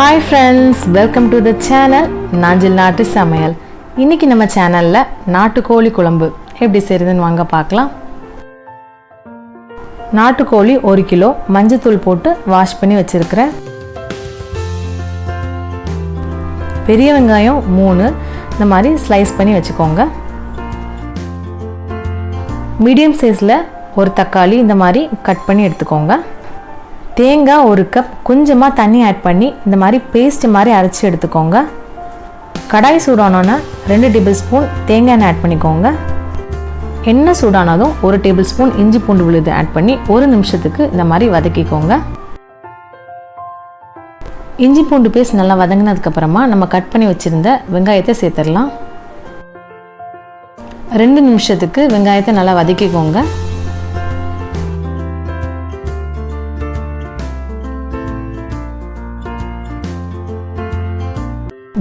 Hi friends, welcome to the channel nanjilnaatusamayal. இன்னைக்கு நம்ம சேனல்ல நாட்டுக்கோழி குழம்பு எப்படி செய்யறதுன்னு வாங்க பார்க்கலாம். நாட்டுக்கோழி 1 கிலோ மஞ்சள் தூள் போட்டு வாஷ் பண்ணி வச்சிருக்கேன். பெரிய வெங்காயம் 3 இந்த மாதிரி ஸ்லைஸ் பண்ணி வச்சுக்கோங்க. மீடியம் சைஸ்ல ஒரு தக்காளி இந்த மாதிரி கட் பண்ணி எடுத்துக்கோங்க. தேங்காய் 1 கப் கொஞ்சமாக தண்ணி ஆட் பண்ணி இந்த மாதிரி பேஸ்ட் மாதிரி அரைச்சி எடுத்துக்கோங்க. கடாய் சூடானோன்னா 2 டேபிள் ஸ்பூன் தேங்காய் எண்ணெய் ஆட் பண்ணிக்கோங்க. எண்ணெய் சூடானதும் 1 டேபிள் ஸ்பூன் இஞ்சி பூண்டு விழுது ஆட் பண்ணி 1 நிமிஷத்துக்கு இந்த மாதிரி வதக்கிக்கோங்க. இஞ்சி பூண்டு பேஸ்ட் நல்லா வதங்கினதுக்கப்புறமா நம்ம கட் பண்ணி வச்சுருந்த வெங்காயத்தை சேர்த்துடலாம். 2 நிமிஷத்துக்கு வெங்காயத்தை நல்லா வதக்கிக்கோங்க.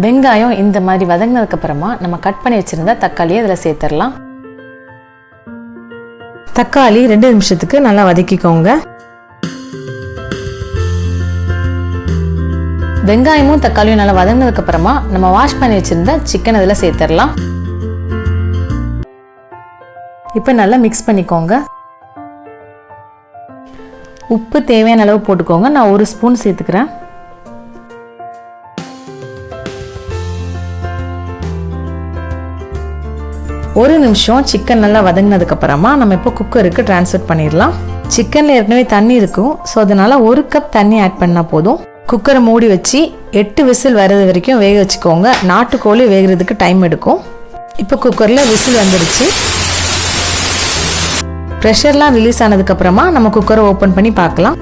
வெங்காயம் இந்த மாதிரி வதங்கினதுக்கு அப்புறமா நம்ம கட் பண்ணி வச்சிருந்த தக்காளியை இதில் சேர்த்துடலாம். தக்காளி 2 நிமிஷத்துக்கு நல்லா வதக்கிக்கோங்க. வெங்காயமும் தக்காளியும் நல்லா வதங்கினதுக்கு அப்புறமா நம்ம வாஷ் பண்ணி வச்சிருந்த சிக்கன் இதில் சேர்த்துடலாம். இப்போ நல்லா மிக்ஸ் பண்ணிக்கோங்க. உப்பு தேவையான அளவு போட்டுக்கோங்க. நான் 1 ஸ்பூன் சேர்த்துக்கிறேன். ஒரு நிமிஷம் சிக்கன் நல்லா வதங்கினதுக்கு அப்புறமா நம்ம இப்போ குக்கருக்கு ட்ரான்ஸ்ஃபர் பண்ணிடலாம். சிக்கனில் ஏற்கனவே தண்ணி இருக்கும், ஸோ அதனால 1 கப் தண்ணி ஆட் பண்ணால் போதும். குக்கரை மூடி வச்சு 8 விசில் வர்றது வரைக்கும் வேக வச்சுக்கோங்க. நாட்டுக்கோழி வேகிறதுக்கு டைம் எடுக்கும். இப்போ குக்கரில் விசில் வந்துருச்சு. ப்ரெஷர்லாம் ரிலீஸ் ஆனதுக்கப்புறமா நம்ம குக்கரை ஓப்பன் பண்ணி பார்க்கலாம்.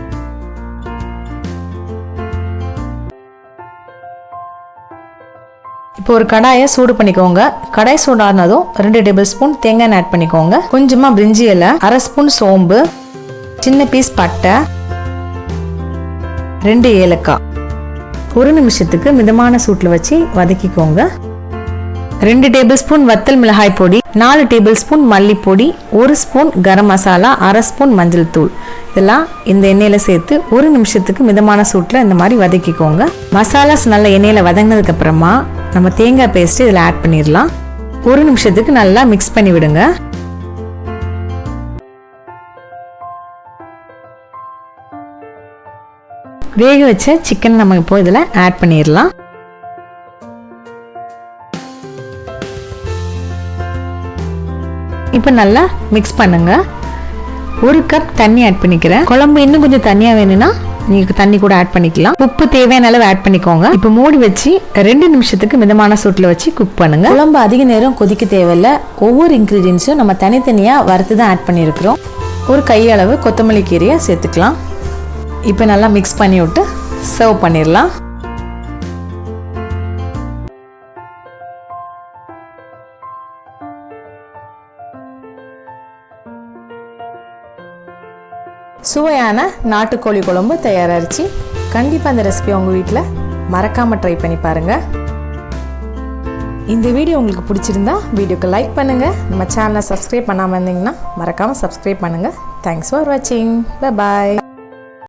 இப்போ ஒரு கடாயை சூடு பண்ணிக்கோங்க. கடாய் சூடானதும் 2 டேபிள் ஸ்பூன் தேங்காய் ஆட் பண்ணிக்கோங்க. கொஞ்சமாக பிரிஞ்சி இலை, 1/2 ஸ்பூன் சோம்பு, சின்ன பீஸ் பட்டை, 2 ஏலக்காய் 1 நிமிஷத்துக்கு மிதமான சூட்டில் வச்சு வதக்கிக்கோங்க. 2 டேபிள் ஸ்பூன் வத்தல் மிளகாய் பொடி, 4 table spoon மல்லிப்பொடி, 1 spoon garam masala, 1/2 spoon மஞ்சள் தூள் இதெல்லாம் இந்த எண்ணெயில் சேர்த்து 1 நிமிஷத்துக்கு மிதமான சூட்டில் இந்த மாதிரி வதக்கிக்கோங்க. மசாலாஸ் நல்ல எண்ணெயில் வதங்கினதுக்கு அப்புறமா நம்ம தேங்காய் பேஸ்ட் இதில் ஆட் பண்ணிடலாம். 1 நிமிஷத்துக்கு நல்லா மிக்ஸ் பண்ணி விடுங்க. வேக வச்ச சிக்கன் நம்ம இப்போ இதில் ஆட் பண்ணிடலாம். இப்போ நல்லா மிக்ஸ் பண்ணுங்க. 1 கப் தண்ணி ஆட் பண்ணிக்கிறேன். குழம்பு இன்னும் கொஞ்சம் தண்ணியாக வேணும்னா நீங்க தண்ணி கூட ஆட் பண்ணிக்கலாம். உப்பு தேவையான அளவு ஆட் பண்ணிக்கோங்க. இப்போ மூடி வச்சு 2 நிமிஷத்துக்கு மிதமான சூட்டில் வச்சு குக் பண்ணுங்க. குழம்பு அதிக நேரம் கொதிக்க தேவையில்லை. ஒவ்வொரு இன்க்ரீடியன்ஸும் நம்ம தனித்தனியாக வறுத்து தான் ஆட் பண்ணியிருக்கிறோம். ஒரு கையளவு கொத்தமல்லி கீரையை சேர்த்துக்கலாம். இப்போ நல்லா மிக்ஸ் பண்ணி விட்டு சர்வ் பண்ணிடலாம். சுவையான நாட்டுக்கோழி குழம்பு தயாராகிடுச்சு. கண்டிப்பாக அந்த ரெசிபி உங்கள் வீட்டில் மறக்காமல் ட்ரை பண்ணி பாருங்கள். இந்த வீடியோ உங்களுக்கு பிடிச்சிருந்தா வீடியோக்கு லைக் பண்ணுங்கள். நம்ம சேனலை சப்ஸ்கிரைப் பண்ணாமல் இருந்தீங்கன்னா மறக்காமல் சப்ஸ்கிரைப் பண்ணுங்கள். தேங்க்ஸ் ஃபார் வாட்சிங். Bye bye.